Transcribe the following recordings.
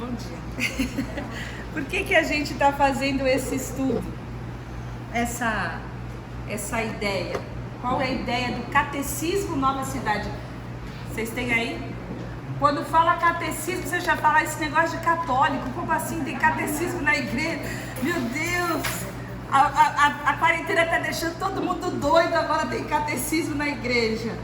Bom dia. Por que a gente está fazendo esse estudo? Essa ideia. Qual é a ideia do Catecismo Nova Cidade? Vocês têm aí? Quando fala catecismo, você já fala esse negócio de católico. Como assim tem catecismo na igreja? Meu Deus! A quarentena está deixando todo mundo doido, agora tem catecismo na igreja.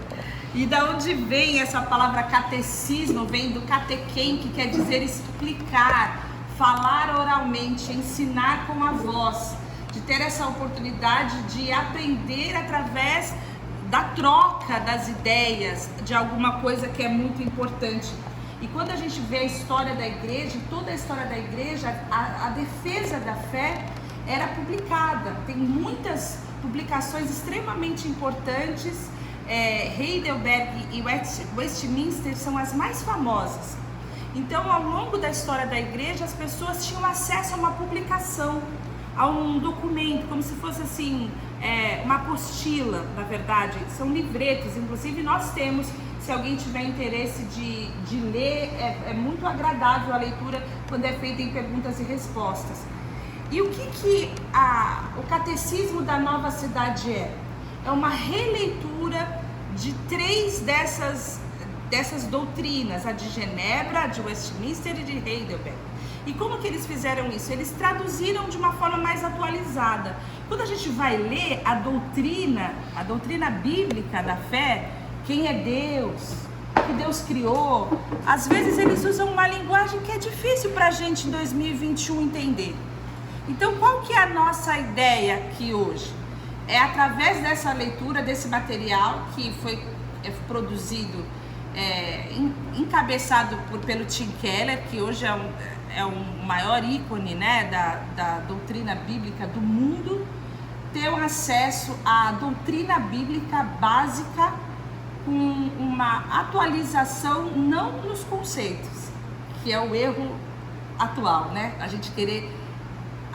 E da onde vem essa palavra catecismo? Vem do catequem, que quer dizer explicar, falar oralmente, ensinar com a voz, de ter essa oportunidade de aprender através da troca das ideias, de alguma coisa que é muito importante. E quando a gente vê a história da igreja, toda a história da igreja, a defesa da fé era publicada. Tem muitas publicações extremamente importantes. Heidelberg e Westminster são as mais famosas. Então, ao longo da história da igreja, as pessoas tinham acesso a uma publicação, a um documento, como se fosse assim, uma apostila, na verdade. São livretos, inclusive nós temos, se alguém tiver interesse de ler, é muito agradável a leitura quando é feita em perguntas e respostas. E o que o Catecismo da Nova Cidade é? É uma releitura de 3 dessas doutrinas, a de Genebra, a de Westminster e de Heidelberg. E como que eles fizeram isso? Eles traduziram de uma forma mais atualizada. Quando a gente vai ler a doutrina bíblica da fé, quem é Deus, o que Deus criou, às vezes eles usam uma linguagem que é difícil para a gente em 2021 entender. Então, qual que é a nossa ideia aqui hoje? É através dessa leitura, desse material que foi produzido, encabeçado pelo Tim Keller, que hoje é o maior ícone, né, da doutrina bíblica do mundo, ter um acesso à doutrina bíblica básica com uma atualização não nos conceitos, que é o erro atual, né? A gente querer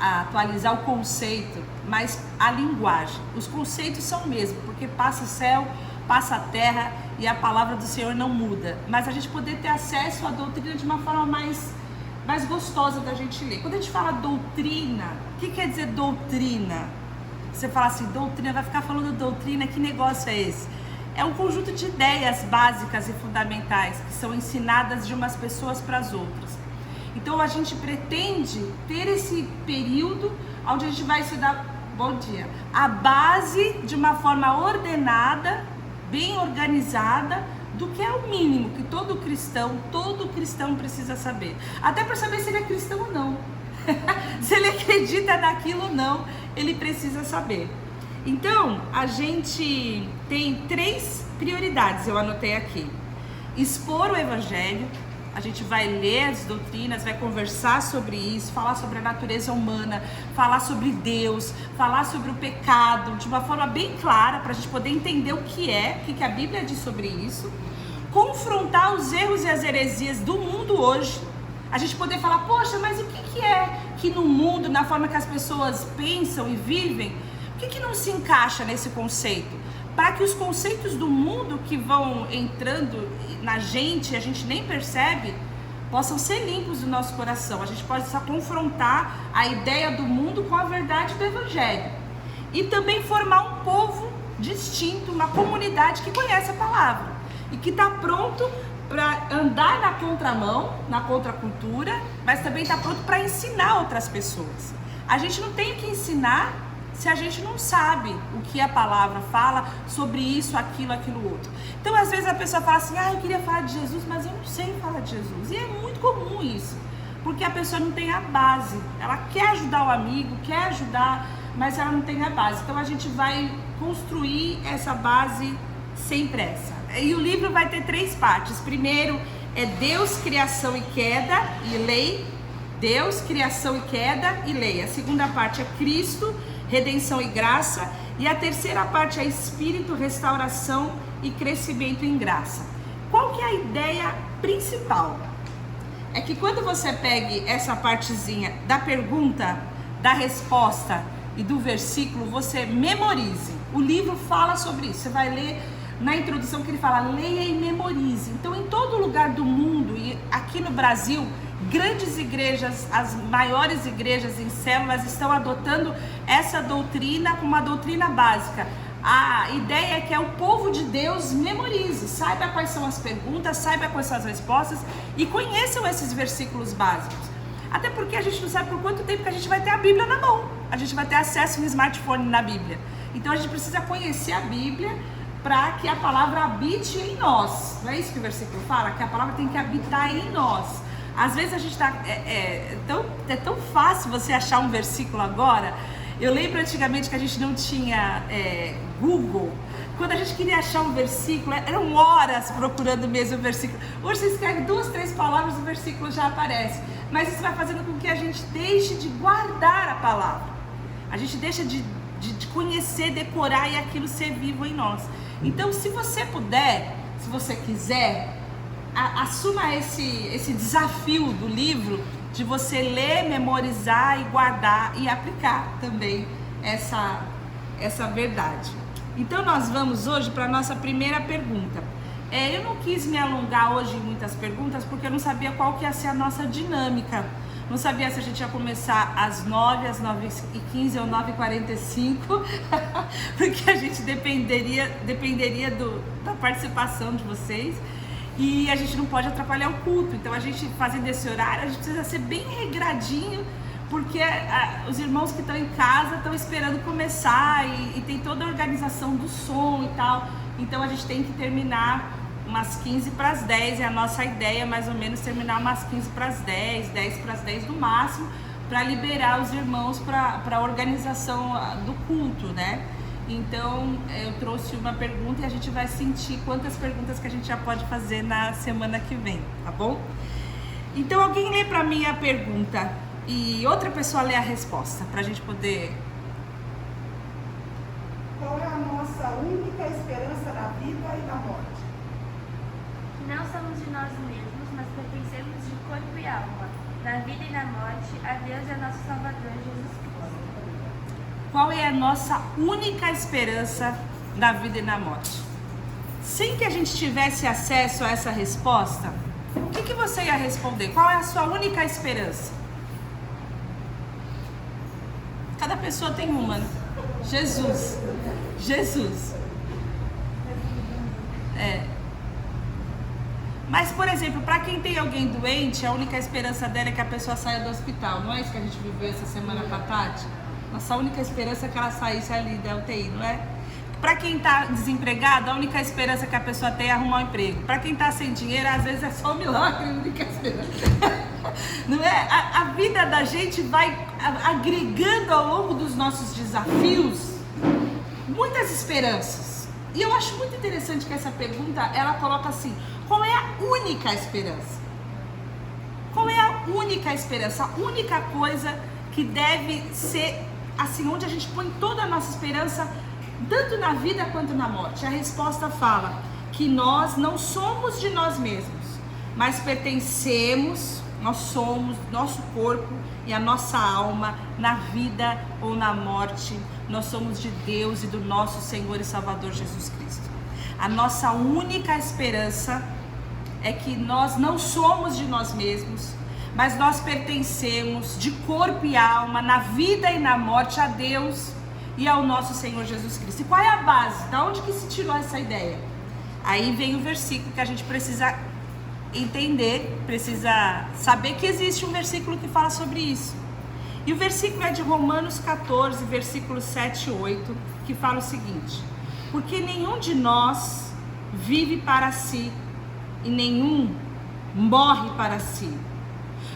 atualizar o conceito, mas a linguagem. Os conceitos são o mesmo, porque passa o céu, passa a terra e a palavra do Senhor não muda. Mas a gente poder ter acesso à doutrina de uma forma mais gostosa da gente ler. Quando a gente fala doutrina, o que quer dizer doutrina? Você fala assim, doutrina, vai ficar falando doutrina, que negócio é esse? É um conjunto de ideias básicas e fundamentais que são ensinadas de umas pessoas para as outras. Então a gente pretende ter esse período onde a gente vai estudar, bom dia, a base de uma forma ordenada, bem organizada, do que é o mínimo que todo cristão precisa saber. Até para saber se ele é cristão ou não. Se ele acredita naquilo ou não, ele precisa saber. Então, a gente tem 3 prioridades, eu anotei aqui. Expor o evangelho. A gente vai ler as doutrinas, vai conversar sobre isso, falar sobre a natureza humana, falar sobre Deus, falar sobre o pecado, de uma forma bem clara, para a gente poder entender o que a Bíblia diz sobre isso. Confrontar os erros e as heresias do mundo hoje. A gente poder falar, poxa, mas o que é que no mundo, na forma que as pessoas pensam e vivem, o que não se encaixa nesse conceito? Para que os conceitos do mundo que vão entrando na gente, a gente nem percebe, possam ser limpos do nosso coração. A gente pode só confrontar a ideia do mundo com a verdade do evangelho. E também formar um povo distinto, uma comunidade que conhece a palavra e que está pronto para andar na contramão, na contracultura, mas também está pronto para ensinar outras pessoas. A gente não tem que ensinar se a gente não sabe o que a palavra fala sobre isso, aquilo outro. Então, às vezes a pessoa fala assim, eu queria falar de Jesus, mas eu não sei falar de Jesus. E é muito comum isso, porque a pessoa não tem a base. Ela quer ajudar o amigo, quer ajudar, mas ela não tem a base. Então, a gente vai construir essa base sem pressa. E o livro vai ter 3 partes. Primeiro é Deus, criação e queda e lei. Deus, criação e queda e lei. A segunda parte é Cristo, redenção e graça, e a terceira parte é espírito, restauração e crescimento em graça. Qual que é a ideia principal? É que quando você pegue essa partezinha da pergunta, da resposta e do versículo, você memorize. O livro fala sobre isso. Você vai ler na introdução que ele fala, leia e memorize. Então, em todo lugar do mundo e aqui no Brasil, Grandes igrejas, as maiores igrejas em células estão adotando essa doutrina como uma doutrina básica. A ideia é que o povo de Deus memorize, saiba quais são as perguntas, saiba quais são as respostas e conheçam esses versículos básicos. Até porque a gente não sabe por quanto tempo que a gente vai ter a Bíblia na mão. A gente vai ter acesso no smartphone na Bíblia. Então a gente precisa conhecer a Bíblia para que a palavra habite em nós. Não é isso que o versículo fala? Que a palavra tem que habitar em nós. Às vezes a gente está... É tão fácil você achar um versículo agora. Eu lembro antigamente que a gente não tinha Google. Quando a gente queria achar um versículo, eram horas procurando mesmo o versículo. Hoje você escreve 2, 3 palavras, o versículo já aparece. Mas isso vai fazendo com que a gente deixe de guardar a palavra. A gente deixa de conhecer, decorar e aquilo ser vivo em nós. Então, se você puder, se você quiser, assuma esse desafio do livro de você ler, memorizar e guardar e aplicar também essa verdade. Então nós vamos hoje para a nossa primeira pergunta. Eu não quis me alongar hoje em muitas perguntas porque eu não sabia qual que ia ser a nossa dinâmica. Não sabia se a gente ia começar às 9, às 9h15 ou 9h45, porque a gente dependeria da participação de vocês. E a gente não pode atrapalhar o culto. Então a gente, fazendo esse horário, a gente precisa ser bem regradinho, porque os irmãos que estão em casa estão esperando começar e tem toda a organização do som e tal. Então a gente tem que terminar umas 15 para as 10, é a nossa ideia, mais ou menos terminar umas 15 para as 10, 10 para as 10 no máximo, para liberar os irmãos para a organização do culto, né? Então eu trouxe uma pergunta e a gente vai sentir quantas perguntas que a gente já pode fazer na semana que vem, tá bom? Então alguém lê para mim a pergunta e outra pessoa lê a resposta, para a gente poder... Qual é a nossa única esperança na vida e na morte? Não somos de nós mesmos, mas pertencemos de corpo e alma, na vida e na morte, a Deus e a nosso Salvador Jesus Cristo. Qual é a nossa única esperança na vida e na morte? Sem que a gente tivesse acesso a essa resposta, o que você ia responder? Qual é a sua única esperança? Cada pessoa tem uma, né? Jesus. Mas, por exemplo, para quem tem alguém doente, a única esperança dela é que a pessoa saia do hospital. Não é isso que a gente viveu essa semana com a Tati? Nossa única esperança é que ela saísse ali da UTI, não é? Para quem está desempregado, a única esperança que a pessoa tem é arrumar um emprego. Para quem está sem dinheiro, às vezes é só um milagre, a única esperança. Não é? A vida da gente vai agregando ao longo dos nossos desafios muitas esperanças. E eu acho muito interessante que essa pergunta, ela coloca assim, qual é a única esperança? Qual é a única esperança? A única coisa que deve ser assim, onde a gente põe toda a nossa esperança, tanto na vida quanto na morte. A resposta fala que nós não somos de nós mesmos, mas pertencemos, nós somos, nosso corpo e a nossa alma, na vida ou na morte, nós somos de Deus e do nosso Senhor e Salvador Jesus Cristo. A nossa única esperança é que nós não somos de nós mesmos, mas nós pertencemos de corpo e alma, na vida e na morte, a Deus e ao nosso Senhor Jesus Cristo. E qual é a base? Da onde que se tirou essa ideia? Aí vem o versículo que a gente precisa entender, precisa saber que existe um versículo que fala sobre isso. E o versículo é de Romanos 14, versículos 7 e 8, que fala o seguinte: porque nenhum de nós vive para si e nenhum morre para si.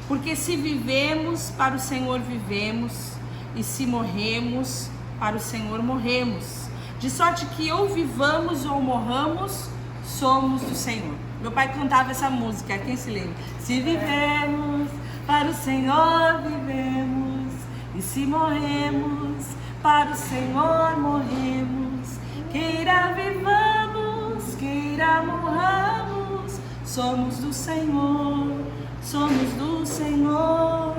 Porque se vivemos, para o Senhor vivemos, e se morremos, para o Senhor morremos. De sorte que ou vivamos ou morramos, somos do Senhor. Meu pai cantava essa música, quem se lembra? Se vivemos, para o Senhor vivemos, e se morremos, para o Senhor morremos. Queira vivamos, queira morramos, somos do Senhor, somos do Senhor.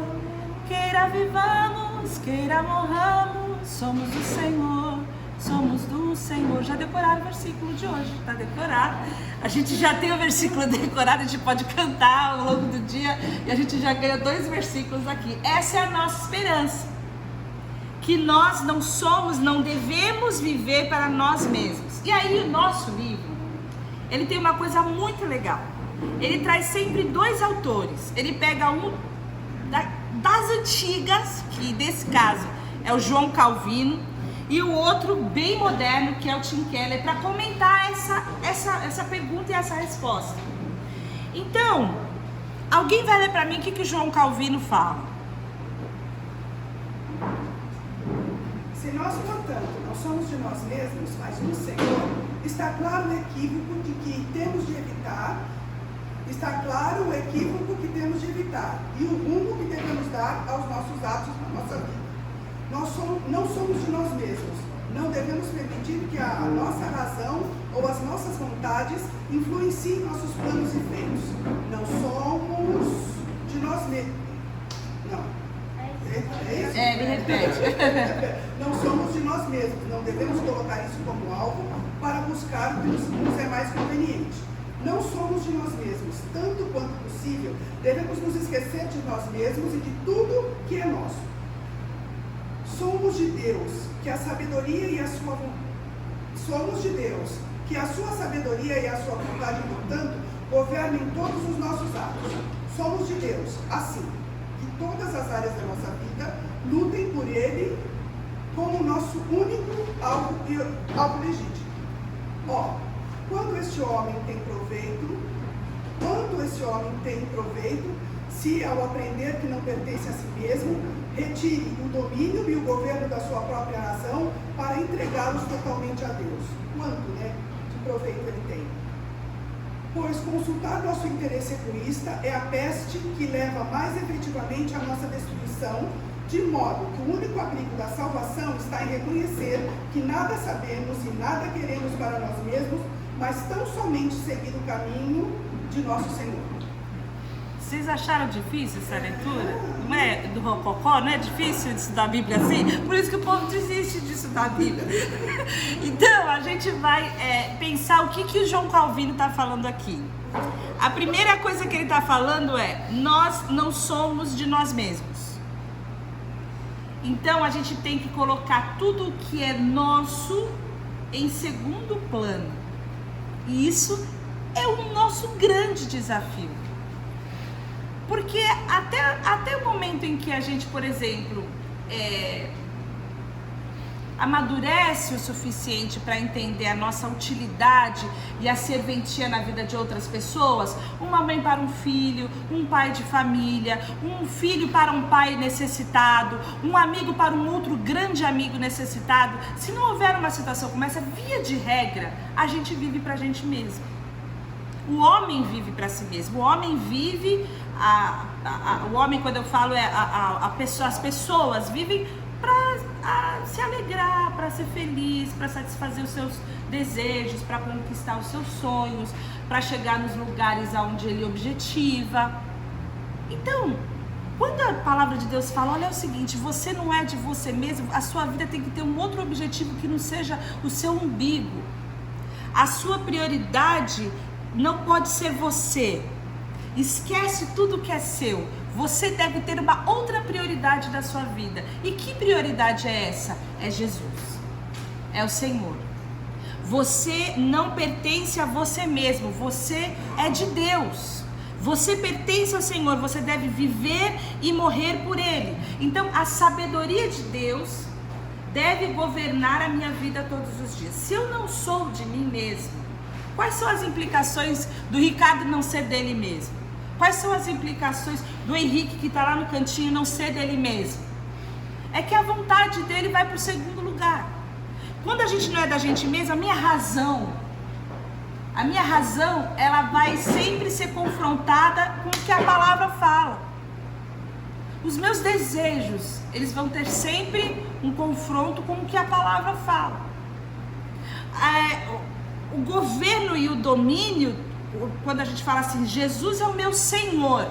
Queira vivamos, queira morramos, somos do Senhor, somos do Senhor. Já decoraram o versículo de hoje, está decorado. A gente já tem o versículo decorado, a gente pode cantar ao longo do dia e a gente já ganha 2 versículos aqui. Essa é a nossa esperança, que nós não somos, não devemos viver para nós mesmos. E aí o nosso livro, ele tem uma coisa muito legal. Ele traz sempre 2 autores. Ele pega um das antigas, que nesse caso é o João Calvino, e o outro bem moderno, que é o Tim Keller, para comentar essa pergunta e essa resposta. Então, alguém vai ler para mim o que o João Calvino fala? Se nós, portanto, não somos de nós mesmos, mas do Senhor, está claro o equívoco que temos de evitar, e o rumo que devemos dar aos nossos atos na nossa vida. Não somos de nós mesmos. Não devemos permitir que a nossa razão ou as nossas vontades influenciem nossos planos e feitos. Não somos de nós mesmos. Não. É isso? Ele repete. Não somos de nós mesmos. Não devemos colocar isso como alvo para buscar o que nos é mais conveniente. Não somos de nós mesmos. Tanto quanto possível, devemos nos esquecer de nós mesmos e de tudo que é nosso. Somos de Deus, que a sabedoria e a sua sabedoria e a sua vontade, portanto, governem todos os nossos atos. Somos de Deus, assim, que todas as áreas da nossa vida lutem por Ele como nosso único alvo legítimo. Quanto este homem tem proveito, se ao aprender que não pertence a si mesmo, retire o domínio e o governo da sua própria nação para entregá-los totalmente a Deus. Quanto, de proveito ele tem? Pois consultar nosso interesse egoísta é a peste que leva mais efetivamente à nossa destruição, de modo que o único abrigo da salvação está em reconhecer que nada sabemos e nada queremos para nós mesmos, mas tão somente seguir o caminho de nosso Senhor. Vocês acharam difícil essa leitura? Não é do rococó? Não é difícil de estudar a Bíblia assim? Por isso que o povo desiste de estudar a Bíblia. Então, a gente vai pensar o que o João Calvino está falando aqui. A primeira coisa que ele está falando é: nós não somos de nós mesmos. Então, a gente tem que colocar tudo que é nosso em segundo plano. E isso é o nosso grande desafio. Porque até o momento em que a gente, por exemplo, amadurece o suficiente para entender a nossa utilidade e a serventia na vida de outras pessoas, uma mãe para um filho, um pai de família, um filho para um pai necessitado, um amigo para um outro grande amigo necessitado, se não houver uma situação como essa, via de regra, a gente vive para a gente mesmo. O homem vive para si mesmo, o homem vive, o homem, quando eu falo, as pessoas vivem para se alegrar, para ser feliz, para satisfazer os seus desejos, para conquistar os seus sonhos, para chegar nos lugares aonde ele objetiva. Então, quando a palavra de Deus fala, olha, é o seguinte, você não é de você mesmo, a sua vida tem que ter um outro objetivo que não seja o seu umbigo. A sua prioridade não pode ser você. Esquece tudo que é seu. Você deve ter uma outra prioridade da sua vida. E que prioridade é essa? É Jesus. É o Senhor. Você não pertence a você mesmo. Você é de Deus. Você pertence ao Senhor. Você deve viver e morrer por Ele. Então, a sabedoria de Deus deve governar a minha vida todos os dias. Se eu não sou de mim mesmo, quais são as implicações do Ricardo não ser dele mesmo? Quais são as implicações do Henrique, que está lá no cantinho, não ser dele mesmo? É que a vontade dele vai para o segundo lugar. Quando a gente não é da gente mesmo, a minha razão, ela vai sempre ser confrontada com o que a palavra fala. Os meus desejos, eles vão ter sempre um confronto com o que a palavra fala. O governo e o domínio, quando a gente fala assim, Jesus é o meu Senhor,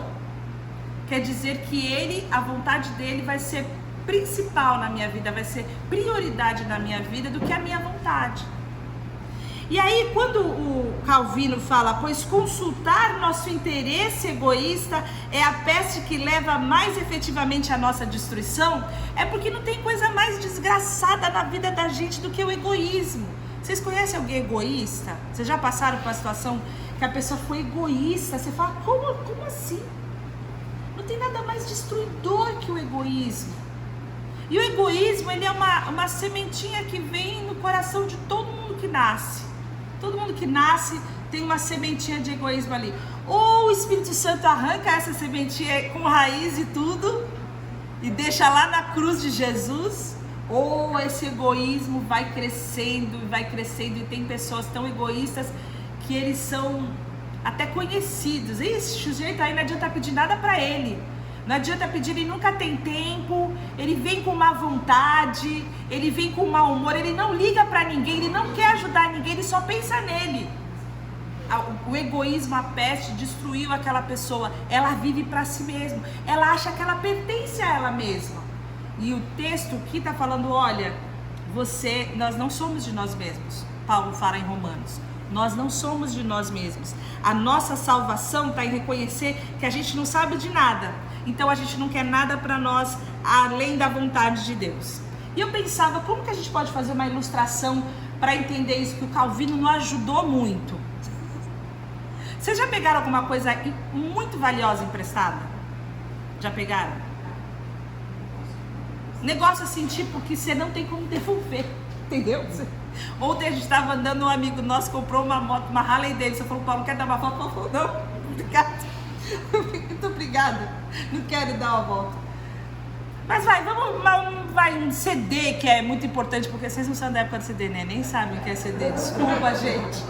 quer dizer que a vontade dele vai ser principal na minha vida, vai ser prioridade na minha vida do que a minha vontade. E aí, quando o Calvino fala, pois consultar nosso interesse egoísta é a peste que leva mais efetivamente à nossa destruição, é porque não tem coisa mais desgraçada na vida da gente do que o egoísmo. Vocês conhecem alguém egoísta? Vocês já passaram por uma situação que a pessoa foi egoísta? Você fala, como assim? Não tem nada mais destruidor que o egoísmo. E o egoísmo, ele é uma sementinha que vem no coração de todo mundo que nasce. Todo mundo que nasce tem uma sementinha de egoísmo ali. Ou o Espírito Santo arranca essa sementinha com raiz e tudo e deixa lá na cruz de Jesus, ou esse egoísmo vai crescendo e tem pessoas tão egoístas que eles são até conhecidos. Esse sujeito aí não adianta pedir nada pra ele. Não adianta pedir, ele nunca tem tempo, ele vem com má vontade, ele vem com mau humor, ele não liga pra ninguém, ele não quer ajudar ninguém, ele só pensa nele. O egoísmo, a peste, destruiu aquela pessoa. Ela vive pra si mesma, ela acha que ela pertence a ela mesma. E o texto aqui está falando, olha, nós não somos de nós mesmos. Paulo fala em Romanos, nós não somos de nós mesmos. A nossa salvação está em reconhecer que a gente não sabe de nada. Então a gente não quer nada para nós além da vontade de Deus. E eu pensava, como que a gente pode fazer uma ilustração para entender isso, que o Calvino não ajudou muito. Vocês já pegaram alguma coisa muito valiosa emprestada? Já pegaram? Negócio assim, tipo, que você não tem como devolver, entendeu? Ontem a gente estava andando, um amigo nosso comprou uma moto, uma Harley Davidson, falou, Paulo, quer dar uma volta? Paulo falou, não, obrigado. Muito obrigada, não quero dar uma volta. Mas vai um CD que é muito importante, porque vocês não são da época do CD, né? Nem sabem o que é CD, desculpa, gente.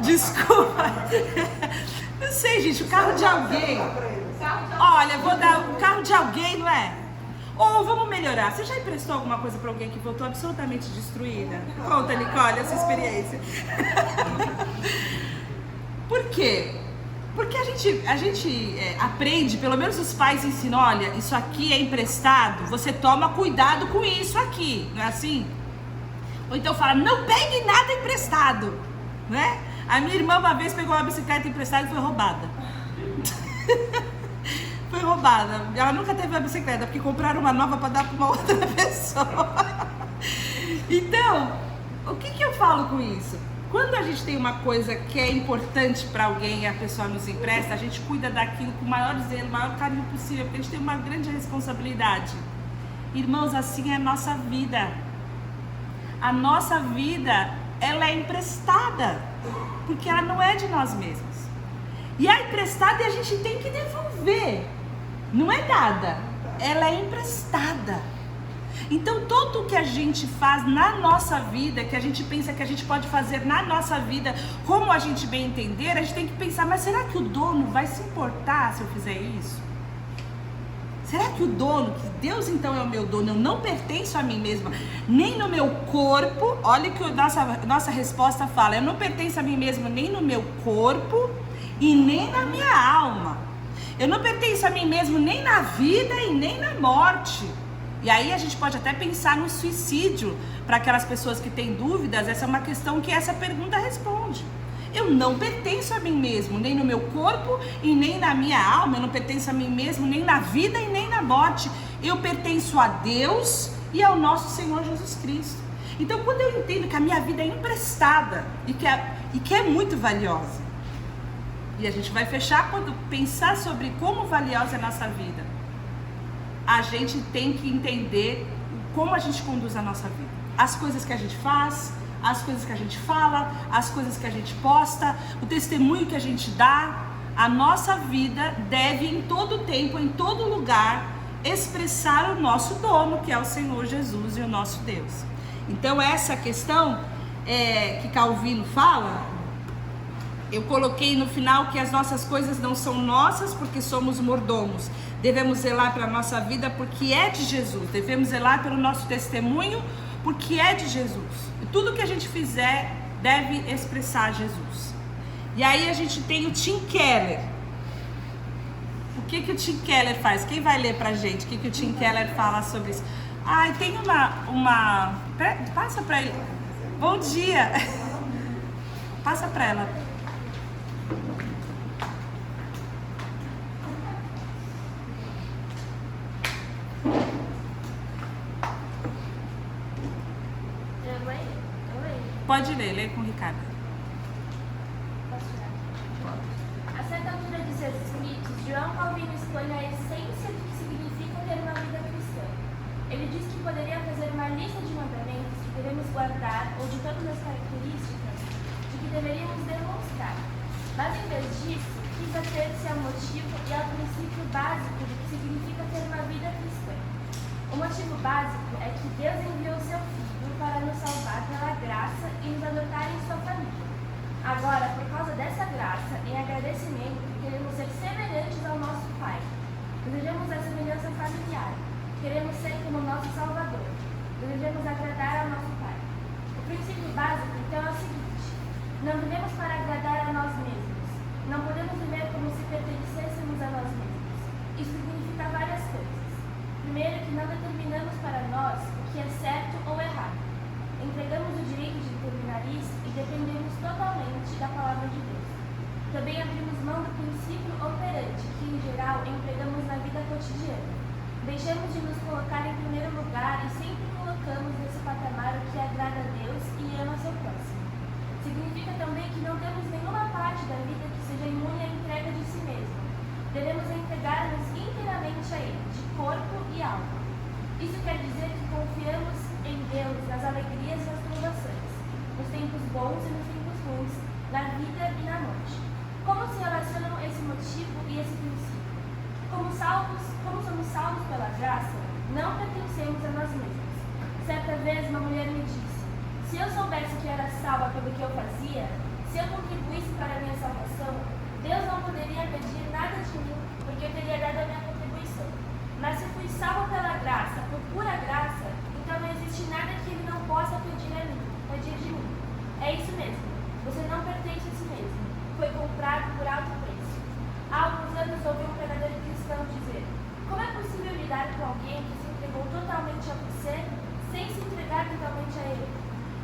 Desculpa. Não sei, gente, o carro de alguém. Olha, vou dar o carro de alguém, não é? Ou vamos melhorar. Você já emprestou alguma coisa para alguém que voltou absolutamente destruída? Conta, Nicole, essa experiência. Por quê? Porque a gente aprende, pelo menos os pais ensinam, olha, isso aqui é emprestado, você toma cuidado com isso aqui, não é assim? Ou então fala, não pegue nada emprestado, né? A minha irmã uma vez pegou uma bicicleta emprestada e foi roubada. Foi roubada. Ela nunca teve uma bicicleta, porque compraram uma nova para dar para uma outra pessoa. Então, o que eu falo com isso? Quando a gente tem uma coisa que é importante para alguém e a pessoa nos empresta, a gente cuida daquilo com o maior zelo, o maior carinho possível, porque a gente tem uma grande responsabilidade. Irmãos, assim é a nossa vida. A nossa vida, ela é emprestada, porque ela não é de nós mesmos. E é emprestada e a gente tem que devolver. Não é dada, ela é emprestada. Então tudo que a gente faz na nossa vida, que a gente pensa que a gente pode fazer na nossa vida, como a gente bem entender, a gente tem que pensar, mas será que o dono vai se importar se eu fizer isso? Será que o dono, que Deus então é o meu dono, eu não pertenço a mim mesma, nem no meu corpo? Olha o que nossa resposta fala, eu não pertenço a mim mesma nem no meu corpo e nem na minha alma. Eu não pertenço a mim mesmo nem na vida e nem na morte. E aí a gente pode até pensar no suicídio. Para aquelas pessoas que têm dúvidas, essa é uma questão que essa pergunta responde. Eu não pertenço a mim mesmo, nem no meu corpo e nem na minha alma. Eu não pertenço a mim mesmo nem na vida e nem na morte. Eu pertenço a Deus e ao nosso Senhor Jesus Cristo. Então quando eu entendo que a minha vida é emprestada e que é muito valiosa, e a gente vai fechar quando pensar sobre como valiosa é a nossa vida, a gente tem que entender como a gente conduz a nossa vida. As coisas que a gente faz, as coisas que a gente fala, as coisas que a gente posta, o testemunho que a gente dá. A nossa vida deve em todo tempo, em todo lugar, expressar o nosso dono, que é o Senhor Jesus e o nosso Deus. Então essa questão que Calvino fala, eu coloquei no final que as nossas coisas não são nossas porque somos mordomos. Devemos zelar pela nossa vida porque é de Jesus. Devemos zelar pelo nosso testemunho porque é de Jesus. E tudo que a gente fizer deve expressar Jesus. E aí a gente tem o Tim Keller. O que o Tim Keller faz? Quem vai ler pra gente? O que o Tim Keller fala sobre isso? Ai, tem passa pra ele. Bom dia. Passa pra ela. Pode ler, lê com o Ricardo. A certa altura de seus escritos, João Calvino expõe a essência do que significa ter uma vida cristã. Ele diz que poderia fazer uma lista de mandamentos que devemos guardar ou de todas as características de que deveríamos demonstrar. Mas em vez disso, quis ater-se ao motivo e ao princípio básico do que significa ter uma vida cristã. O motivo básico é que Deus enviou seu Filho para nos salvar pela graça e nos adotar em sua família. Agora, por causa dessa graça, em agradecimento, queremos ser semelhantes ao nosso Pai. Desejamos a semelhança familiar. Queremos ser como nosso Salvador. Desejamos agradar ao nosso Pai. O princípio básico, então, é o seguinte: não vivemos para agradar a nós mesmos. Não podemos viver como se pertencêssemos a nós mesmos. Isso significa várias coisas. Primeiro, que não determinamos para nós o que é certo ou errado. Entregamos o direito de determinar isso e dependemos totalmente da palavra de Deus. Também abrimos mão do princípio operante, que em geral empregamos na vida cotidiana. Deixamos de nos colocar em primeiro lugar e sempre colocamos nesse patamar o que agrada a Deus e ama seu próximo. Significa também que não temos nenhuma parte da vida que seja imune à entrega de si mesmo. Devemos entregar-nos inteiramente a Ele, de corpo e alma. Isso quer dizer que confiamos em Deus nas alegrias e nas provações, nos tempos bons e nos tempos ruins, na vida e na morte. Como se relacionam esse motivo e esse princípio? Como somos salvos pela graça, não pertencemos a nós mesmos. Certa vez uma mulher me disse: se eu soubesse que era salva pelo que eu fazia, se eu contribuísse para a minha salvação, Deus não poderia pedir nada de mim, porque eu teria dado a minha contribuição. Mas se fui salva pela graça, por pura graça, então não existe nada que Ele não possa pedir de mim. É isso mesmo. Você não pertence a si mesmo. Foi comprado por alto preço. Há alguns anos ouvi um pregador cristão dizer: como é possível lidar com alguém que se entregou totalmente a você, sem se entregar totalmente a Ele?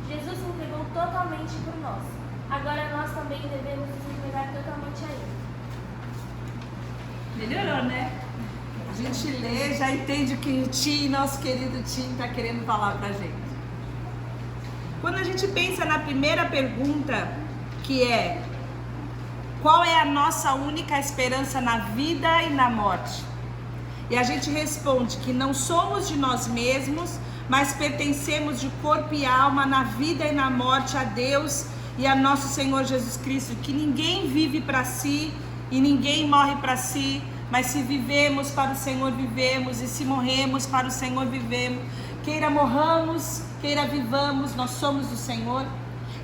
Jesus se entregou totalmente por nós. Agora nós também devemos nos entregar totalmente a Ele. Melhorou, né? A gente lê, já entende o que o Tim, nosso querido Tim, está querendo falar pra gente. Quando a gente pensa na primeira pergunta, que é: qual é a nossa única esperança na vida e na morte? E a gente responde que não somos de nós mesmos, mas pertencemos de corpo e alma, na vida e na morte, a Deus e a nosso Senhor Jesus Cristo, que ninguém vive para si e ninguém morre para si, mas se vivemos para o Senhor vivemos, e se morremos para o Senhor vivemos. Queira morramos, queira vivamos, nós somos do Senhor.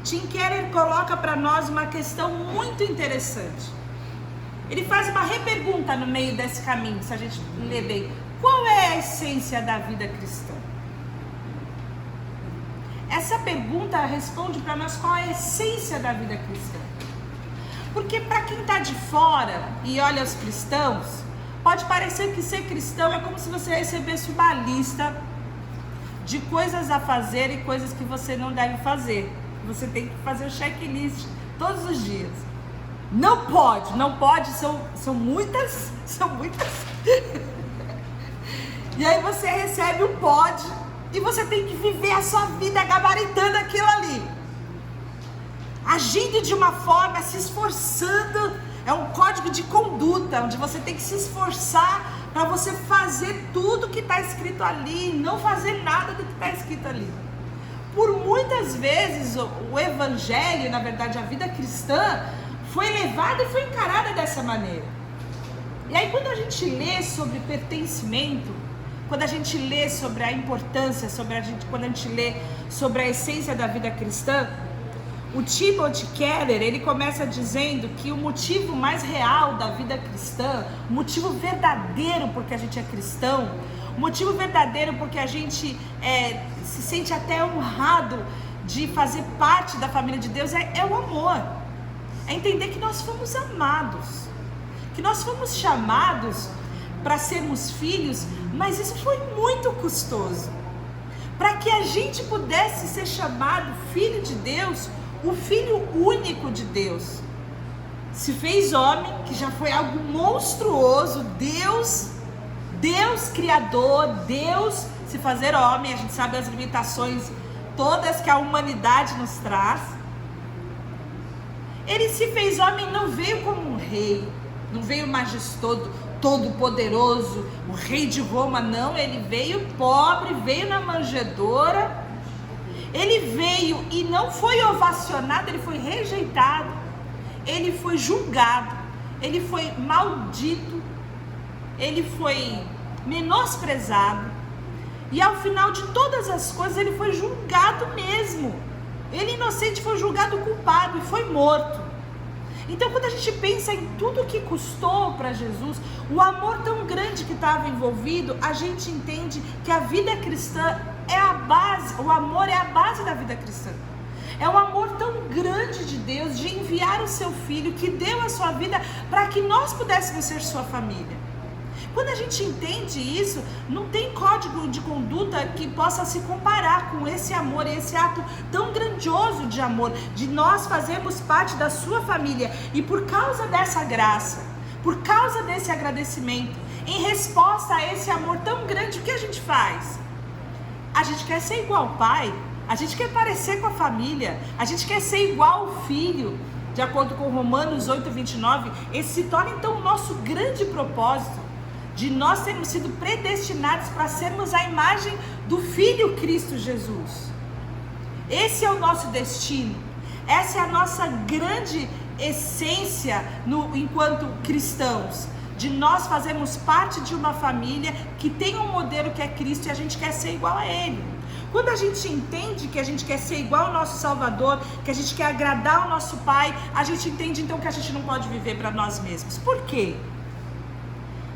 Tim Keller coloca para nós uma questão muito interessante. Ele faz uma repergunta no meio desse caminho, se a gente ler bem: qual é a essência da vida cristã? Essa pergunta responde para nós qual é a essência da vida cristã. Porque para quem está de fora e olha os cristãos, pode parecer que ser cristão é como se você recebesse uma lista de coisas a fazer e coisas que você não deve fazer. Você tem que fazer o checklist todos os dias. Não pode, são muitas. E aí você recebe o pode e você tem que viver a sua vida gabaritando aquilo ali, agindo de uma forma, se esforçando. É um código de conduta, onde você tem que se esforçar para você fazer tudo que está escrito ali, não fazer nada do que está escrito ali. Por muitas vezes o evangelho, na verdade a vida cristã, foi levada e foi encarada dessa maneira. E aí quando a gente lê sobre pertencimento, quando a gente lê sobre a importância, quando a gente lê sobre a essência da vida cristã, o Timothy Keller, ele começa dizendo que o motivo mais real da vida cristã, o motivo verdadeiro porque a gente é cristão, o motivo verdadeiro porque a gente se sente até honrado de fazer parte da família de Deus é o amor. É entender que nós fomos amados. que nós fomos chamados para sermos filhos, mas isso foi muito custoso. Para que a gente pudesse ser chamado filho de Deus, o filho único de Deus se fez homem, que já foi algo monstruoso. Deus criador, Deus se fazer homem. A gente sabe as limitações todas que a humanidade nos traz. Ele se fez homem, não veio como um rei, não veio majestoso, todo poderoso, o rei de Roma, não. Ele veio pobre, veio na manjedoura. Ele veio e não foi ovacionado, ele foi rejeitado, ele foi julgado, ele foi maldito, ele foi menosprezado, e ao final de todas as coisas ele foi julgado mesmo. Ele inocente foi julgado culpado e foi morto. Então, quando a gente pensa em tudo que custou para Jesus, o amor tão grande que estava envolvido, a gente entende que a vida cristã é a base, o amor é a base da vida cristã. É um amor tão grande de Deus, de enviar o seu filho, que deu a sua vida para que nós pudéssemos ser sua família. Quando a gente entende isso, não tem código de conduta que possa se comparar com esse amor, esse ato tão grandioso de amor, de nós fazermos parte da sua família. E por causa dessa graça, por causa desse agradecimento, em resposta a esse amor tão grande, o que a gente faz? A gente quer ser igual ao pai, a gente quer parecer com a família, a gente quer ser igual ao filho. De acordo com Romanos 8:29, esse se torna então o nosso grande propósito, de nós termos sido predestinados para sermos a imagem do Filho Cristo Jesus. Esse é o nosso destino, essa é a nossa grande essência enquanto cristãos, de nós fazermos parte de uma família que tem um modelo que é Cristo e a gente quer ser igual a Ele. Quando a gente entende que a gente quer ser igual ao nosso Salvador, que a gente quer agradar o nosso Pai, a gente entende então que a gente não pode viver para nós mesmos. Por quê?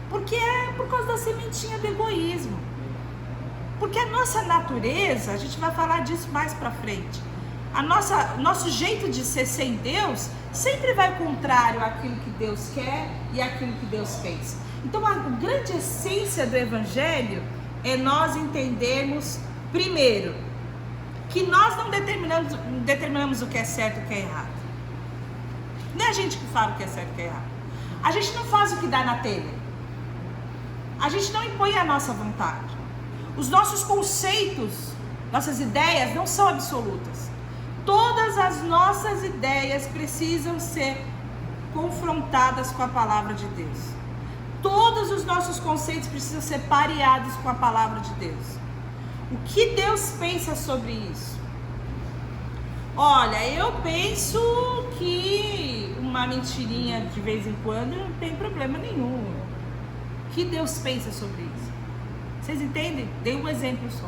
Porque é por causa da sementinha do egoísmo. Porque a nossa natureza, a gente vai falar disso mais pra frente, nosso jeito de ser sem Deus sempre vai contrário àquilo que Deus quer e àquilo que Deus fez. Então a grande essência do Evangelho é nós entendermos, primeiro, que nós não determinamos o que é certo e o que é errado. Não é a gente que fala o que é certo e o que é errado. A gente não faz o que dá na telha. A gente não impõe a nossa vontade. Os nossos conceitos, nossas ideias não são absolutas. Todas as nossas ideias precisam ser confrontadas com a palavra de Deus. Todos os nossos conceitos precisam ser pareados com a palavra de Deus. O que Deus pensa sobre isso? Olha, eu penso que uma mentirinha de vez em quando não tem problema nenhum. O que Deus pensa sobre isso? Vocês entendem? Dei um exemplo só.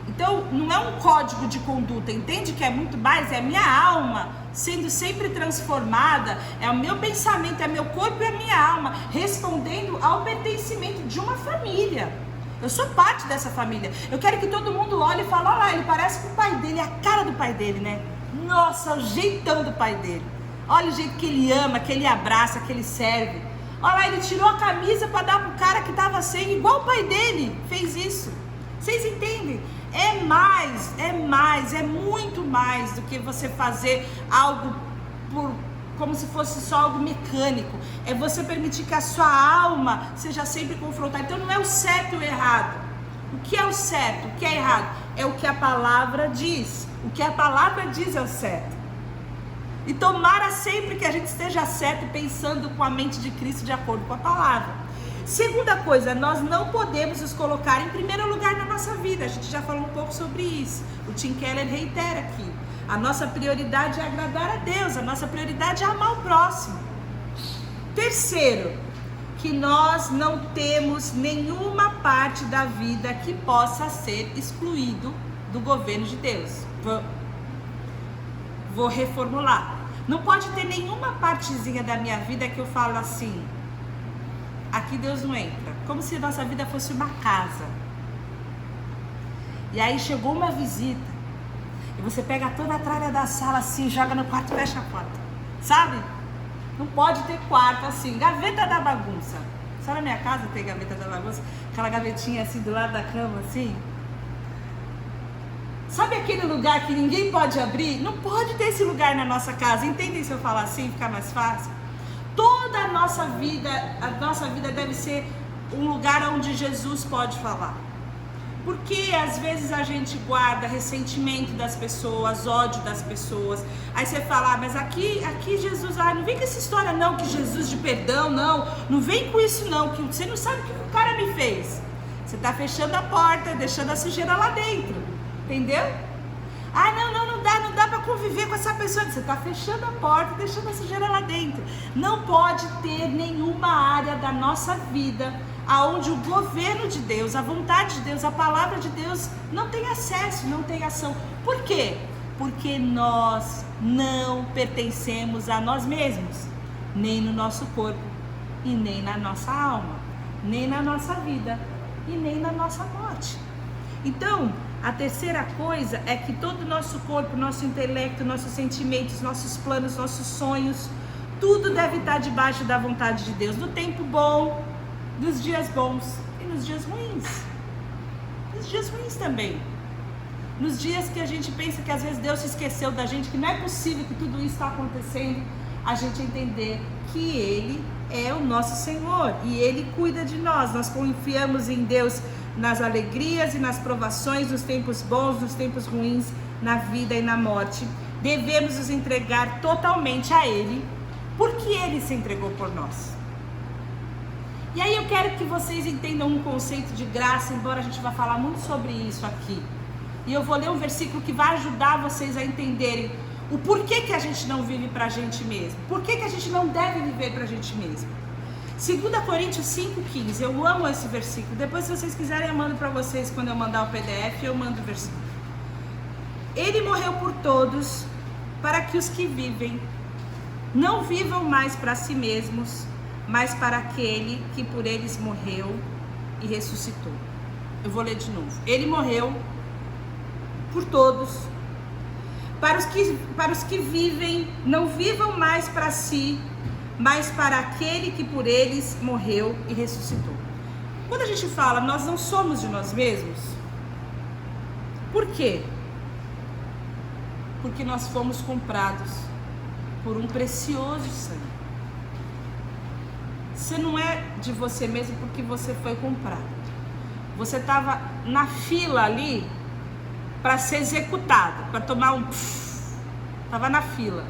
Então, não é um código de conduta, entende que é muito mais? É a minha alma sendo sempre transformada, é o meu pensamento, é meu corpo e a minha alma respondendo ao pertencimento de uma família. Eu sou parte dessa família. Eu quero que todo mundo olhe e fale, olha lá, ele parece com o pai dele, é a cara do pai dele, né? Nossa, o jeitão do pai dele. Olha o jeito que ele ama, que ele abraça, que ele serve. Olha lá, ele tirou a camisa para dar pro cara que estava sem, igual o pai dele fez isso. Vocês entendem? É muito mais do que você fazer algo como se fosse só algo mecânico. É você permitir que a sua alma seja sempre confrontada. Então não é o certo e o errado. O que é o certo, o que é errado? É o que a palavra diz. O que a palavra diz é o certo. E tomara sempre que a gente esteja certo, pensando com a mente de Cristo de acordo com a palavra. Segunda coisa, nós não podemos nos colocar em primeiro lugar na nossa vida. A gente já falou um pouco sobre isso. O Tim Keller reitera aqui. A nossa prioridade é agradar a Deus. A nossa prioridade é amar o próximo. Terceiro, que nós não temos nenhuma parte da vida que possa ser excluído do governo de Deus. Vou reformular. Não pode ter nenhuma partezinha da minha vida que eu falo assim, aqui Deus não entra. Como se nossa vida fosse uma casa. E aí chegou uma visita, e você pega toda a tralha da sala assim, joga no quarto e fecha a porta. Sabe? Não pode ter quarto assim, gaveta da bagunça. Só na minha casa tem gaveta da bagunça, aquela gavetinha assim do lado da cama, assim. Sabe aquele lugar que ninguém pode abrir? Não pode ter esse lugar na nossa casa. Entendem se eu falar assim, ficar mais fácil? Toda a nossa vida deve ser um lugar onde Jesus pode falar. Porque às vezes a gente guarda ressentimento das pessoas, ódio das pessoas. Aí você fala, mas aqui Jesus, não vem com essa história não, que Jesus de perdão, não vem com isso não, que você não sabe o que o cara me fez. Você está fechando a porta, deixando a sujeira lá dentro, entendeu? Não dá para conviver com essa pessoa. Você está fechando a porta, deixando a sujeira lá dentro. Não pode ter nenhuma área da nossa vida aonde o governo de Deus, a vontade de Deus, a palavra de Deus não tem acesso, não tem ação. Por quê? Porque nós não pertencemos a nós mesmos, nem no nosso corpo, e nem na nossa alma, nem na nossa vida, e nem na nossa morte. Então, a terceira coisa é que todo o nosso corpo, nosso intelecto, nossos sentimentos, nossos planos, nossos sonhos, tudo deve estar debaixo da vontade de Deus, no tempo bom, nos dias bons e nos dias ruins. Nos dias ruins também. Nos dias que a gente pensa que às vezes Deus se esqueceu da gente, que não é possível que tudo isso está acontecendo, a gente entender que Ele é o nosso Senhor e Ele cuida de nós. Nós confiamos em Deus nas alegrias e nas provações, nos tempos bons, nos tempos ruins, na vida e na morte. Devemos nos entregar totalmente a Ele, porque Ele se entregou por nós. E aí eu quero que vocês entendam um conceito de graça, embora a gente vá falar muito sobre isso aqui. E eu vou ler um versículo que vai ajudar vocês a entenderem o porquê que a gente não vive pra gente mesmo. Por que a gente não deve viver pra gente mesmo. 2 Coríntios 5,15, eu amo esse versículo. Depois, se vocês quiserem, eu mando pra vocês quando eu mandar o PDF, eu mando o versículo. Ele morreu por todos, para que os que vivem não vivam mais para si mesmos, mas para aquele que por eles morreu e ressuscitou. Eu vou ler de novo. Ele morreu por todos, para os que vivem, não vivam mais para si, mas para aquele que por eles morreu e ressuscitou. Quando a gente fala, nós não somos de nós mesmos, por quê? Porque nós fomos comprados por um precioso sangue. Você não é de você mesmo porque você foi comprado. Você estava na fila ali para ser executado, para tomar um... Estava na fila.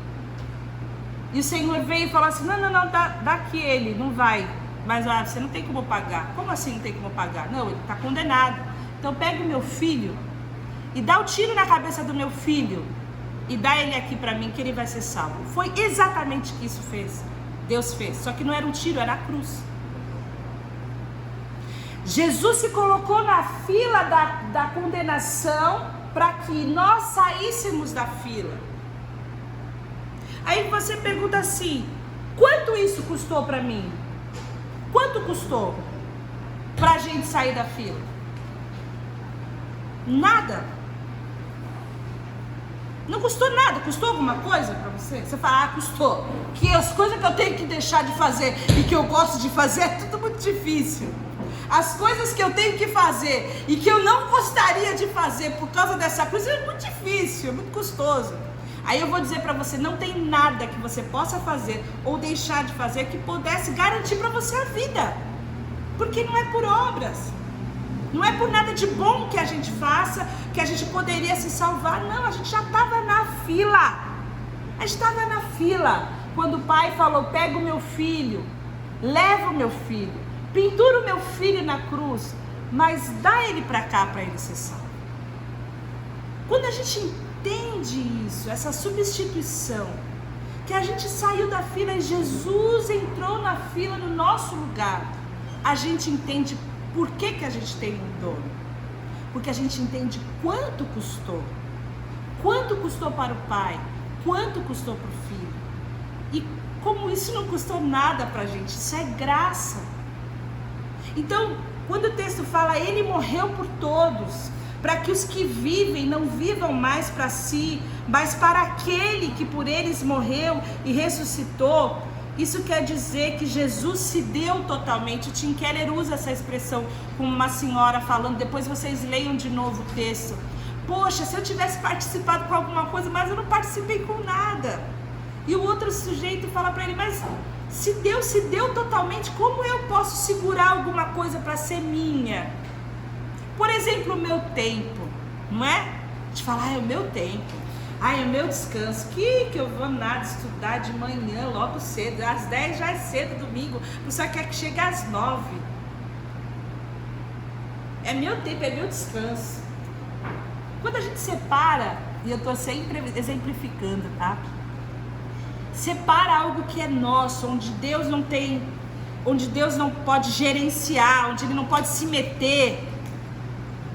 E o Senhor veio e falou assim, não, dá aqui ele, não vai. Mas você não tem como pagar. Como assim não tem como pagar? Não, ele está condenado. Então pega o meu filho e dá o tiro na cabeça do meu filho e dá ele aqui para mim que ele vai ser salvo. Foi exatamente o que isso fez. Deus fez, só que não era um tiro, era a cruz. Jesus se colocou na fila da condenação para que nós saíssemos da fila. Aí você pergunta assim, quanto isso custou para mim? Quanto custou para a gente sair da fila? Nada. Não custou nada. Custou alguma coisa para você? Você fala, custou. Que as coisas que eu tenho que deixar de fazer e que eu gosto de fazer é tudo muito difícil. As coisas que eu tenho que fazer e que eu não gostaria de fazer por causa dessa coisa é muito difícil, é muito custoso. Aí eu vou dizer para você, não tem nada que você possa fazer ou deixar de fazer que pudesse garantir para você a vida. Porque não é por obras. Não é por nada de bom que a gente faça, que a gente poderia se salvar. Não, a gente já estava na fila. A gente estava na fila. Quando o pai falou, pega o meu filho, leva o meu filho, pendura o meu filho na cruz, mas dá ele para cá para ele ser salvo. Quando a gente entende isso, essa substituição, que a gente saiu da fila e Jesus entrou na fila no nosso lugar, a gente entende por que a gente tem um dono. Porque a gente entende quanto custou. Quanto custou para o pai, quanto custou para o filho. E como isso não custou nada para a gente, isso é graça. Então, quando o texto fala, ele morreu por todos, para que os que vivem não vivam mais para si, mas para aquele que por eles morreu e ressuscitou, Isso quer dizer que Jesus se deu totalmente. O Tim Keller usa essa expressão com uma senhora falando, depois vocês leiam de novo o texto. Poxa, se eu tivesse participado com alguma coisa, mas eu não participei com nada. E o outro sujeito fala para ele, mas se Deus se deu totalmente, como eu posso segurar alguma coisa para ser minha? Por exemplo, o meu tempo, não é? A gente fala, é o meu tempo. Ai, é meu descanso, que eu vou nada estudar de manhã, logo cedo, às 10 já é cedo, domingo, você quer que chegue às 9. É meu tempo, é meu descanso. Quando a gente separa, e eu estou sempre exemplificando, tá? Separa algo que é nosso, onde Deus não tem, onde Deus não pode gerenciar, onde Ele não pode se meter.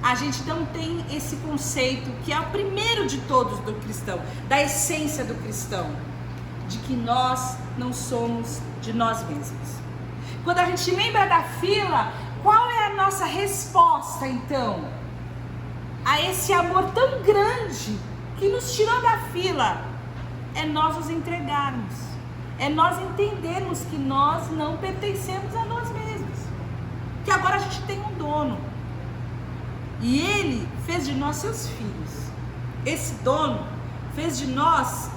A gente não tem esse conceito, que é o primeiro de todos do cristão, da essência do cristão, de que nós não somos de nós mesmos. Quando a gente lembra da fila, qual é a nossa resposta então a esse amor tão grande que nos tirou da fila? É nós nos entregarmos, é nós entendermos que nós não pertencemos a nós mesmos, que agora a gente tem um dono. E Ele fez de nós seus filhos. Esse dono fez de nós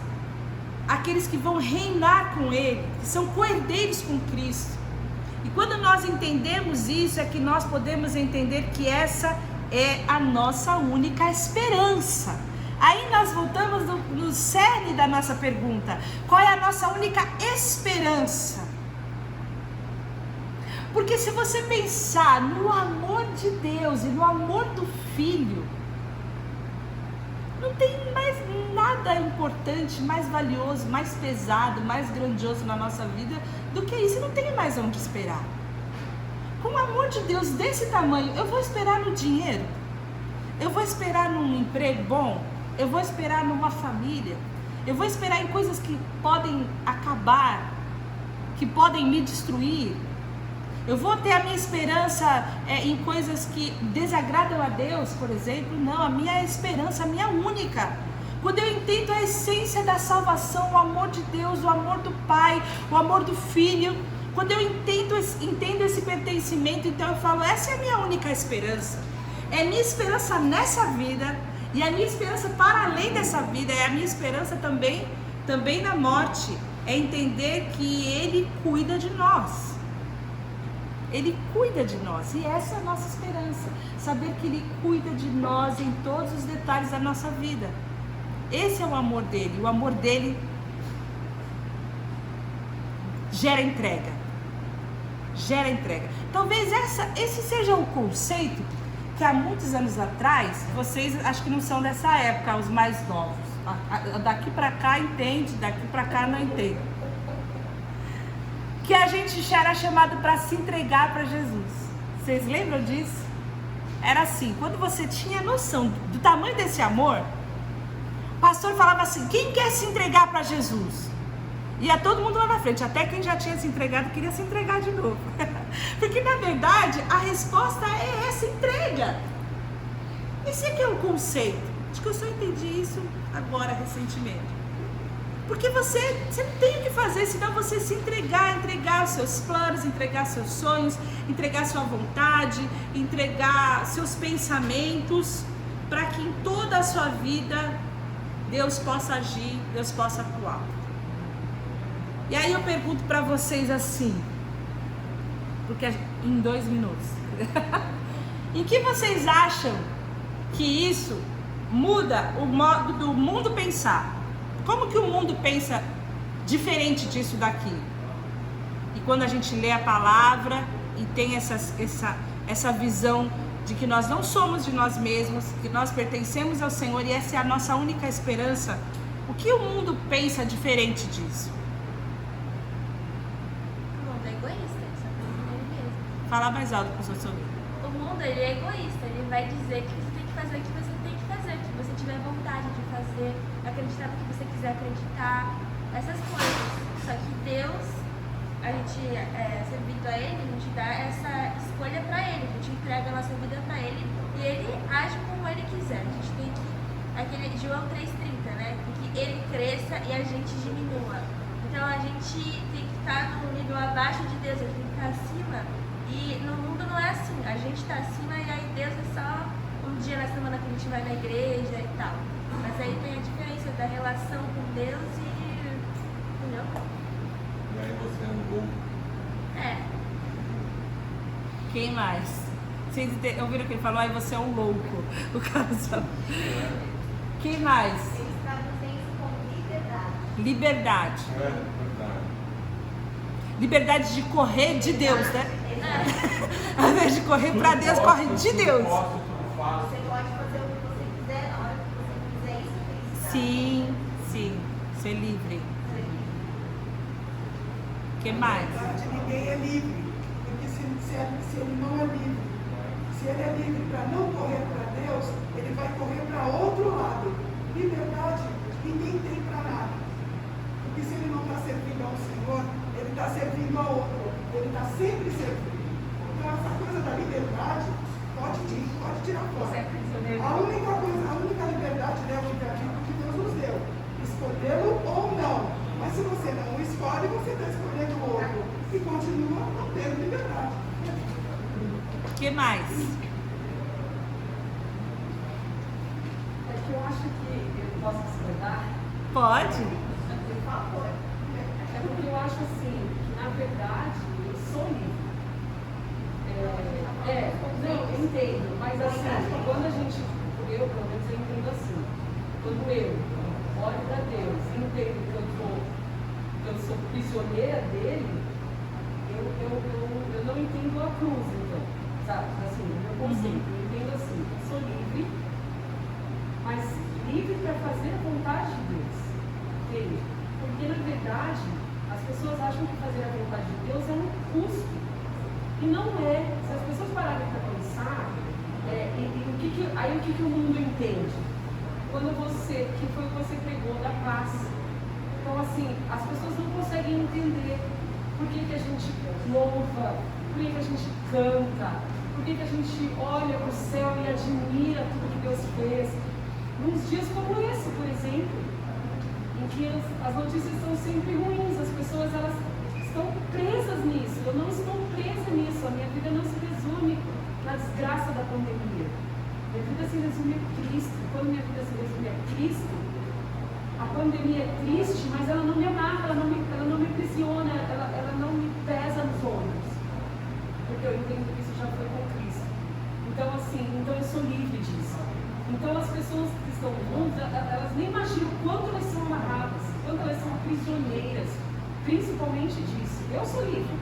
aqueles que vão reinar com Ele, que são co-herdeiros com Cristo. E quando nós entendemos isso, é que nós podemos entender que essa é a nossa única esperança. Aí nós voltamos no cerne da nossa pergunta: qual é a nossa única esperança? Porque se você pensar no amor de Deus e no amor do Filho, não tem mais nada importante, mais valioso, mais pesado, mais grandioso na nossa vida do que isso. Não tem mais onde esperar. Com o amor de Deus desse tamanho, eu vou esperar no dinheiro? Eu vou esperar num emprego bom? Eu vou esperar numa família? Eu vou esperar em coisas que podem acabar, que podem me destruir? Eu vou ter a minha esperança em coisas que desagradam a Deus, por exemplo? Não, a minha esperança, a minha única. Quando eu entendo a essência da salvação, o amor de Deus, o amor do Pai, o amor do Filho, quando eu entendo esse pertencimento, então eu falo, essa é a minha única esperança. É a minha esperança nessa vida, e a minha esperança para além dessa vida, é a minha esperança também na morte. É entender que Ele cuida de nós. Ele cuida de nós, e essa é a nossa esperança, saber que Ele cuida de nós em todos os detalhes da nossa vida. Esse é o amor dele. O amor dele gera entrega. Gera entrega. Talvez esse seja o conceito que há muitos anos atrás, vocês acho que não são dessa época, os mais novos. Daqui para cá entende, daqui para cá não entende. Que a gente já era chamado para se entregar para Jesus. Vocês lembram disso? Era assim, quando você tinha noção do tamanho desse amor, o pastor falava assim, quem quer se entregar para Jesus? Ia todo mundo lá na frente, até quem já tinha se entregado queria se entregar de novo. Porque na verdade a resposta é essa entrega. Esse aqui é o conceito. Acho que eu só entendi isso agora, recentemente. Porque você não tem o que fazer, senão você se entregar os seus planos, entregar seus sonhos, entregar sua vontade, entregar seus pensamentos, para que em toda a sua vida Deus possa agir, Deus possa atuar. E aí eu pergunto para vocês assim, porque em 2 minutos, em que vocês acham que isso muda o modo do mundo pensar? Como que o mundo pensa diferente disso daqui? E quando a gente lê a palavra e tem essa visão de que nós não somos de nós mesmos, que nós pertencemos ao Senhor e essa é a nossa única esperança, o que o mundo pensa diferente disso? O mundo é egoísta, ele só pensa nele mesmo. Fala mais alto para os seus ouvidos. O mundo, ele é egoísta, ele vai dizer que você tem que fazer o que você tem que fazer, o que você tiver vontade de fazer, acreditar no que você quiser acreditar, essas coisas. Só que Deus, a gente servindo a Ele, a gente dá essa escolha para Ele, a gente entrega a nossa vida para Ele e Ele age como Ele quiser. A gente tem que, aquele João 3,30, né? Que Ele cresça e a gente diminua. Então a gente tem que estar está num nível abaixo de Deus, ele tem que estar acima. E no mundo não é assim, a gente está acima e aí Deus é só um dia na semana que a gente vai na igreja e tal. Mas aí tem a diferença da relação com Deus e... entendeu? E aí você é um louco. É. Quem mais? Vocês ouviram o que ele falou? Aí você é um louco. O casal. Quem mais? Eles traduzem isso como liberdade. Liberdade. É verdade. Liberdade de correr de Deus, né? Ao invés de correr para Deus, corre de Deus. Tudo faço. Você pode fazer o que você quiser na hora que você quiser. Isso é felicidade. Sim, sim. Ser livre. Que mais? Na verdade, ninguém é livre, porque se ele não é livre, se ele é livre para não correr para Deus, ele vai correr para outro lado. Liberdade, ninguém tem para nada. Porque se ele não está servindo ao Senhor, ele está servindo a outro. Ele está sempre servindo. Então, essa coisa da liberdade, pode tirar fora. A única liberdade é o livre-arbítrio que Deus nos deu. Escolhê-lo ou não. Mas se você não escolhe, você está escolhendo o outro. E continua não tendo liberdade. Que mais? É que eu acho que eu posso discordar. Pode? Por favor. É porque eu acho assim, que na verdade eu sou livre. Não, eu entendo, mas assim, quando a gente, eu pelo menos eu entendo assim, quando eu olho para Deus e entendo que eu sou prisioneira dele, eu não entendo a cruz, então, sabe? Assim, o meu conceito, eu entendo assim, eu sou livre, mas livre para fazer a vontade de Deus, entende? Porque na verdade, as pessoas acham que fazer a vontade de Deus é um custo, e não é. Se as pessoas pararem para pensar, aí o que o mundo entende? Quando que foi o que você pregou da paz. Então, assim, as pessoas não conseguem entender por que a gente louva, por que a gente canta, por que a gente olha para o céu e admira tudo que Deus fez. Nos dias como esse, por exemplo, em que as notícias são sempre ruins, as pessoas elas estão presas nisso. Eu não estou presa nisso, a minha vida não se resume na desgraça da pandemia. Minha vida se resume a Cristo. Quando minha vida se resume a Cristo, a pandemia é triste, mas ela não me amarra, ela não me aprisiona, ela não me pesa nos ombros. Porque eu entendo que isso já foi com Cristo. Então, assim, eu sou livre disso. Então, as pessoas que estão no mundo, elas nem imaginam quanto elas são amarradas, quanto elas são prisioneiras, principalmente disso. Eu sou livre.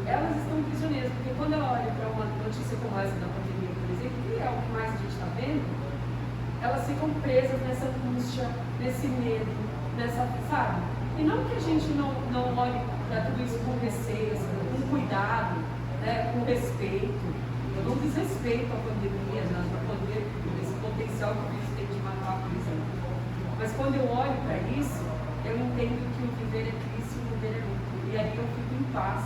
Elas estão prisioneiras, porque quando ela olha para uma notícia como essa da pandemia, por exemplo, que é o que mais a gente está vendo, elas ficam presas nessa angústia, nesse medo, sabe? E não que a gente não olhe para tudo isso com receio, com cuidado, né, com respeito. Eu não desrespeito a pandemia, esse potencial que o vírus tem de matar, por exemplo. Mas quando eu olho para isso, eu entendo que o viver é Cristo e o viver é lucro. E aí eu fico em paz,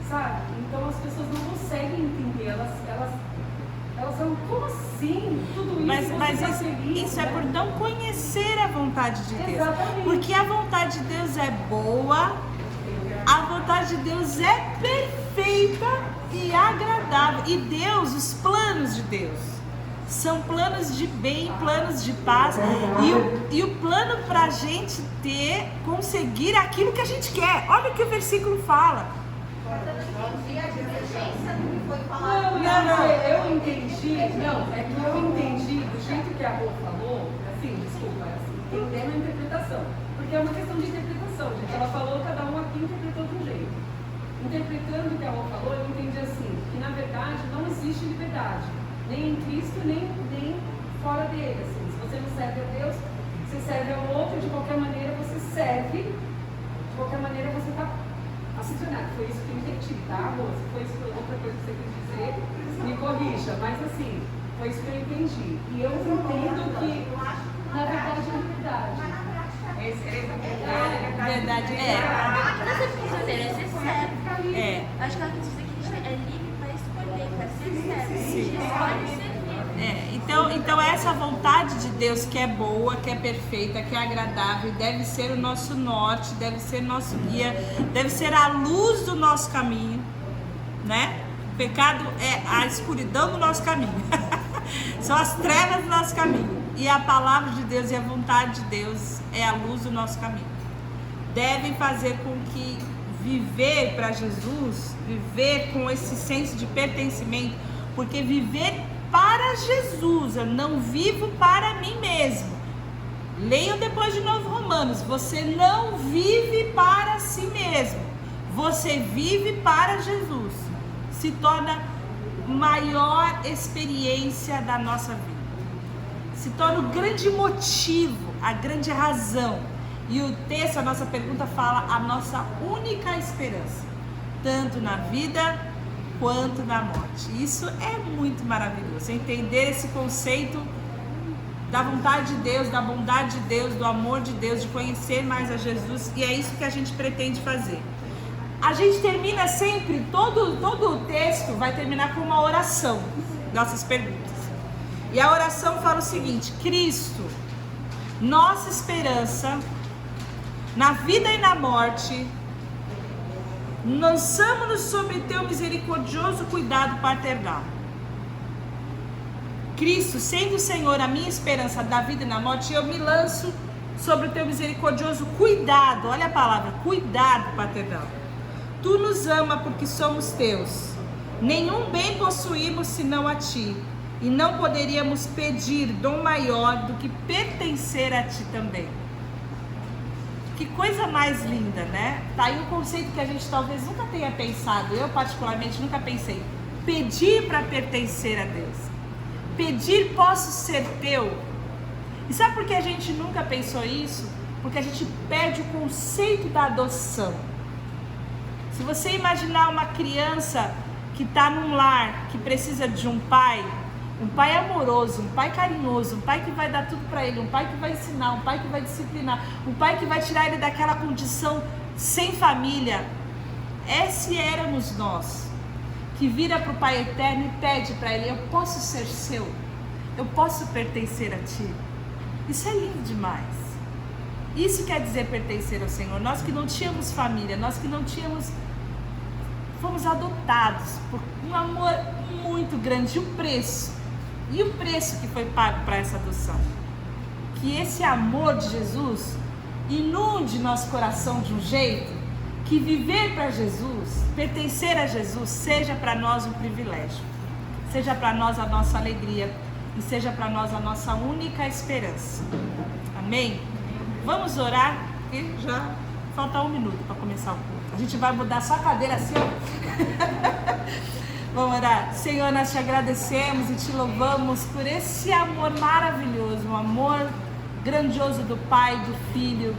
sabe? Então as pessoas não conseguem entender, elas falam, como assim? Tudo isso, Mas você tá feliz, isso né? é por não conhecer a vontade de Deus. Exatamente. Porque a vontade de Deus é boa, a vontade de Deus é perfeita e agradável. E Deus, os planos de Deus, são planos de bem, planos de paz. E o plano para a gente conseguir aquilo que a gente quer. Olha o que o versículo fala. Mas eu não entendi a divergência do que foi falado. Eu entendi, é que eu entendi do jeito que a Rô falou, assim, desculpa, entendendo a interpretação. Porque é uma questão de interpretação, gente. Ela falou, cada um aqui interpretou de um jeito. Interpretando o que a Rô falou, eu entendi assim, que na verdade não existe liberdade, nem em Cristo, nem fora dele. Assim. Se você não serve a Deus, você serve ao outro, de qualquer maneira você serve, de qualquer maneira você está aprisionado. Foi isso que eu entendi, tá, Rô? Se foi isso outra coisa que você quis dizer, me corrija, mas assim, foi isso que eu entendi. E eu entendo que, na verdade, é liberdade. Verdade Não é ser prisioneiro, é ser servo. É. Acho que ela quis dizer que a gente é livre para escolher, para ser servo. A Sim. gente escolhe ser livre. Então essa vontade de Deus que é boa, que é perfeita, que é agradável, deve ser o nosso norte, deve ser nosso guia, deve ser a luz do nosso caminho, né? O pecado é a escuridão do nosso caminho, são as trevas do nosso caminho, e a palavra de Deus e a vontade de Deus é a luz do nosso caminho. Devem fazer com que viver para Jesus, viver com esse senso de pertencimento, porque viver para Jesus, eu não vivo para mim mesmo. Leiam depois de novo Romanos, você não vive para si mesmo, você vive para Jesus. Se torna maior experiência da nossa vida, se torna o grande motivo, a grande razão. E o texto, a nossa pergunta fala a nossa única esperança, tanto na vida quanto na morte. Isso é muito maravilhoso, entender esse conceito da vontade de Deus, da bondade de Deus, do amor de Deus, de conhecer mais a Jesus, e é isso que a gente pretende fazer. A gente termina sempre, todo o texto vai terminar com uma oração, nossas perguntas. E a oração fala o seguinte: Cristo, nossa esperança, na vida e na morte, lançamo-nos sobre teu misericordioso cuidado paternal. Cristo, sendo o Senhor a minha esperança da vida e na morte, eu me lanço sobre o teu misericordioso cuidado, olha a palavra, cuidado paternal. Tu nos ama porque somos teus, nenhum bem possuímos senão a ti, e não poderíamos pedir dom maior do que pertencer a ti também. Que coisa mais linda, né? Tá aí um conceito que a gente talvez nunca tenha pensado, eu particularmente nunca pensei. Pedir para pertencer a Deus. Pedir, posso ser teu. E sabe por que a gente nunca pensou isso? Porque a gente perde o conceito da adoção. Se você imaginar uma criança que está num lar, que precisa de um pai amoroso, um pai carinhoso, um pai que vai dar tudo para ele, um pai que vai ensinar, um pai que vai disciplinar, um pai que vai tirar ele daquela condição sem família. Esse éramos nós, que vira para o Pai Eterno e pede para ele: eu posso ser seu, eu posso pertencer a ti. Isso é lindo demais. Isso quer dizer pertencer ao Senhor. Nós que não tínhamos família, nós que não tínhamos, fomos adotados por um amor muito grande. E o preço que foi pago para essa adoção. Que esse amor de Jesus inunde nosso coração de um jeito que viver para Jesus, pertencer a Jesus, seja para nós um privilégio, seja para nós a nossa alegria e seja para nós a nossa única esperança. Amém? Vamos orar, porque já falta 1 minuto para começar o culto. A gente vai mudar só a cadeira assim, ó. Vamos orar. Senhor, nós te agradecemos e te louvamos por esse amor maravilhoso, um amor grandioso do Pai, do Filho.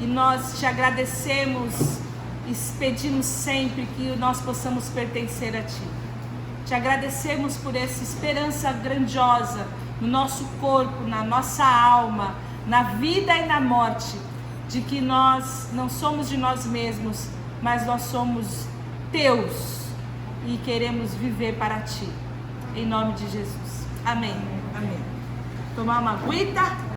E nós te agradecemos e pedimos sempre que nós possamos pertencer a Ti. Te agradecemos por essa esperança grandiosa no nosso corpo, na nossa alma, na vida e na morte, de que nós não somos de nós mesmos, mas nós somos Teus. E queremos viver para Ti, em nome de Jesus. Amém. Amém. Tomar uma agüita.